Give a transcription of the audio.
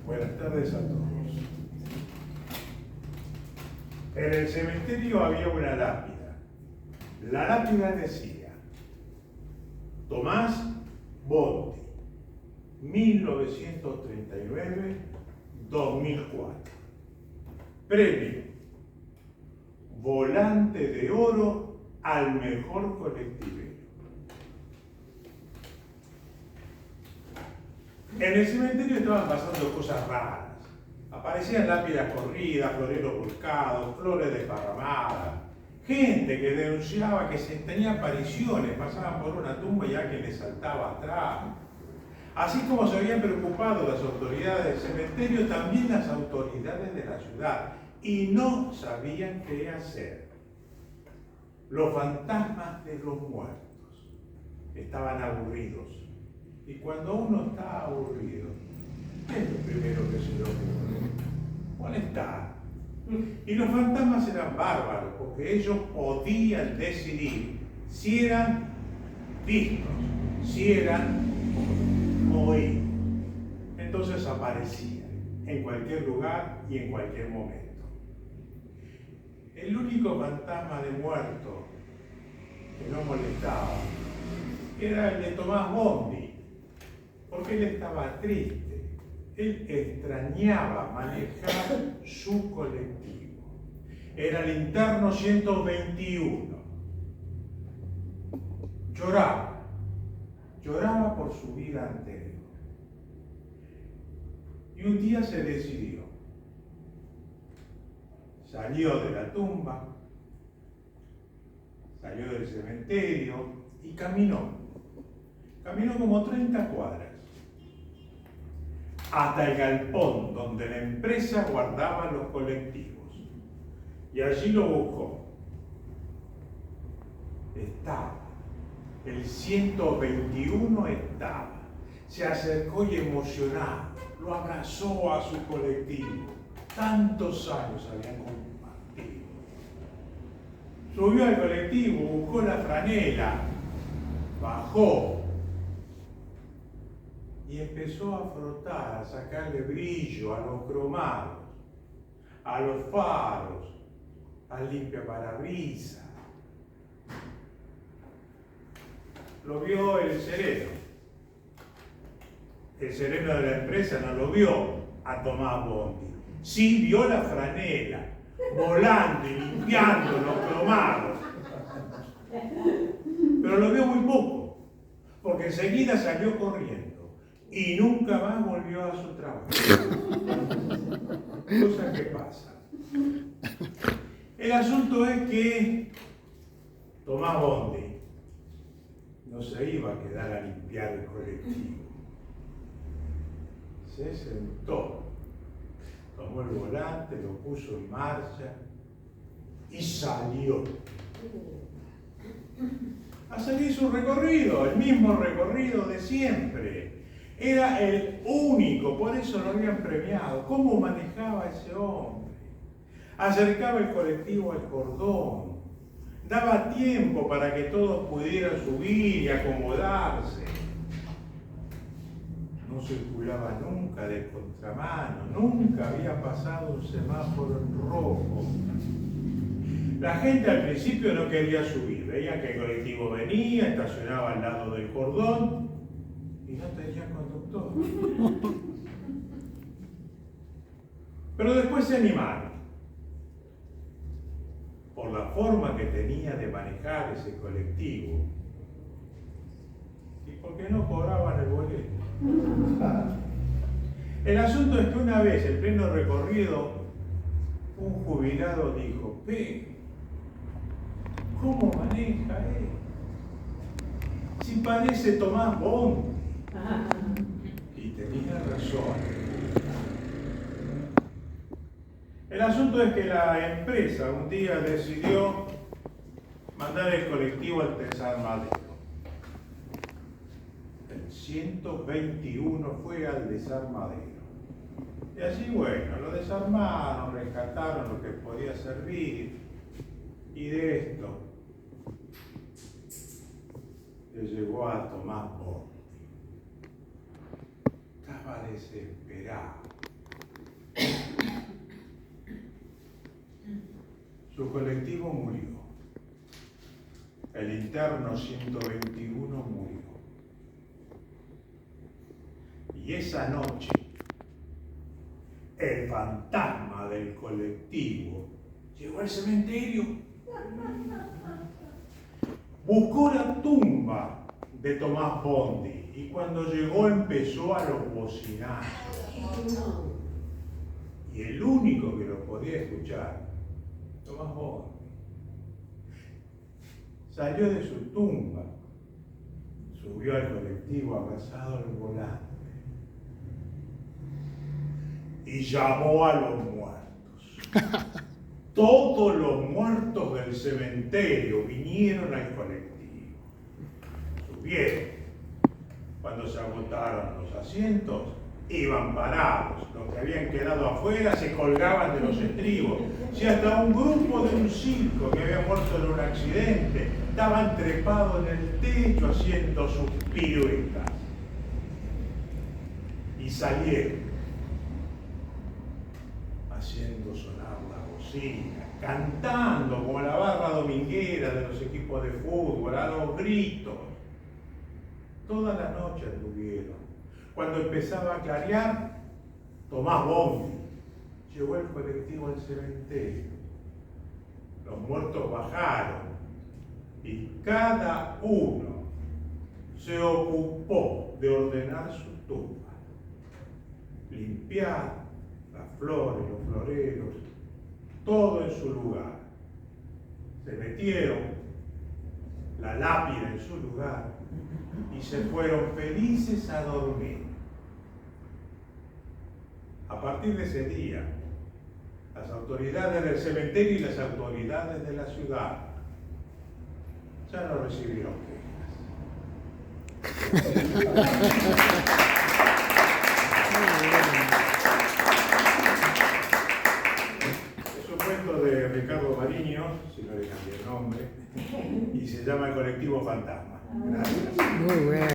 Buenas tardes a todos. En el cementerio había una lápida. La lápida decía: Tomás Bondi, 1939-2004. Premio: Volante de Oro al mejor colectivero. En el cementerio estaban pasando cosas raras. Aparecían lápidas corridas, floreros volcados, flores desparramadas. Gente que denunciaba que se tenía apariciones, pasaban por una tumba y alguien les saltaba atrás. Así como se habían preocupado las autoridades del cementerio, también las autoridades de la ciudad, y no sabían qué hacer. Los fantasmas de los muertos estaban aburridos. Y cuando uno está aburrido, ¿qué es lo primero que se le ocurre? Molestar. Y los fantasmas eran bárbaros, porque ellos podían decidir si eran vistos, si eran oídos. Entonces aparecían en cualquier lugar y en cualquier momento. El único fantasma de muerto que no molestaba era el de Tomás Bondi, porque él estaba triste. Él extrañaba manejar su colectivo. Era el interno 121. Lloraba por su vida anterior. Y un día se decidió. Salió de la tumba, salió del cementerio y caminó. Caminó como 30 cuadras hasta el galpón donde la empresa guardaba los colectivos. Y allí lo buscó. Estaba. El 121 estaba. Se acercó y emocionado lo abrazó a su colectivo. Tantos años habían compartido. Subió al colectivo, buscó la franela, bajó y empezó a frotar, a sacarle brillo a los cromados, a los faros, al limpiaparabrisas. Lo vio el sereno. El sereno de la empresa no lo vio a Tomás Bondi. Sí vio la franela, volando y limpiando los cromados. Pero lo vio muy poco, porque enseguida salió corriendo. Y nunca más volvió a su trabajo. Cosa que pasa. El asunto es que Tomás Bondi no se iba a quedar a limpiar el colectivo. Se sentó, tomó el volante, lo puso en marcha y salió. A seguir su recorrido, el mismo recorrido de siempre. Era el único, por eso lo habían premiado. ¿Cómo manejaba ese hombre? Acercaba el colectivo al cordón. Daba tiempo para que todos pudieran subir y acomodarse. No circulaba nunca de contramano. Nunca había pasado un semáforo en rojo. La gente al principio no quería subir. Veía que el colectivo venía, estacionaba al lado del cordón y no tenía conductor. Pero después se animaron. Por la forma que tenía de manejar ese colectivo y porque no cobraban el boleto. El asunto es que una vez, en pleno recorrido, un jubilado dijo: ¿cómo maneja él? Si parece Tomás Bondi. Y tenía razón. El asunto es que la empresa un día decidió mandar el colectivo al desarmadero. El 121 fue al desarmadero. Y allí, bueno, lo desarmaron, rescataron lo que podía servir. Y de esto le llegó a Tomás Bondi. Estaba desesperado. su colectivo murió. El interno 121 murió. Y esa noche, el fantasma del colectivo llegó al cementerio. Buscó la tumba de Tomás Bondi y cuando llegó empezó a los bocinazos. Y el único que lo podía escuchar, Tomás Bondi, salió de su tumba, subió al colectivo abrazado al volante y llamó a los muertos. Todos los muertos del cementerio vinieron al colectivo. Subieron. Cuando se agotaron los asientos, iban parados. Los que habían quedado afuera se colgaban de los estribos. Si hasta un grupo de un circo que había muerto en un accidente estaban trepados en el techo haciendo sus piruetas. Y salieron haciendo sonar la bocina, cantando como la barra dominguera de los equipos de fútbol, a los gritos. Toda la noche anduvieron. Cuando empezaba a clarear, Tomás Bondi llevó el colectivo al cementerio. Los muertos bajaron y cada uno se ocupó de ordenar su tumba, limpiar las flores, los floreros, todo en su lugar. Se metieron la lápida en su lugar y se fueron felices a dormir. A partir de ese día, las autoridades del cementerio y las autoridades de la ciudad ya no recibieron quejas. De Ricardo Mariño, si no le cambié el nombre, y se llama El Colectivo Fantasma. Gracias. Muy bueno.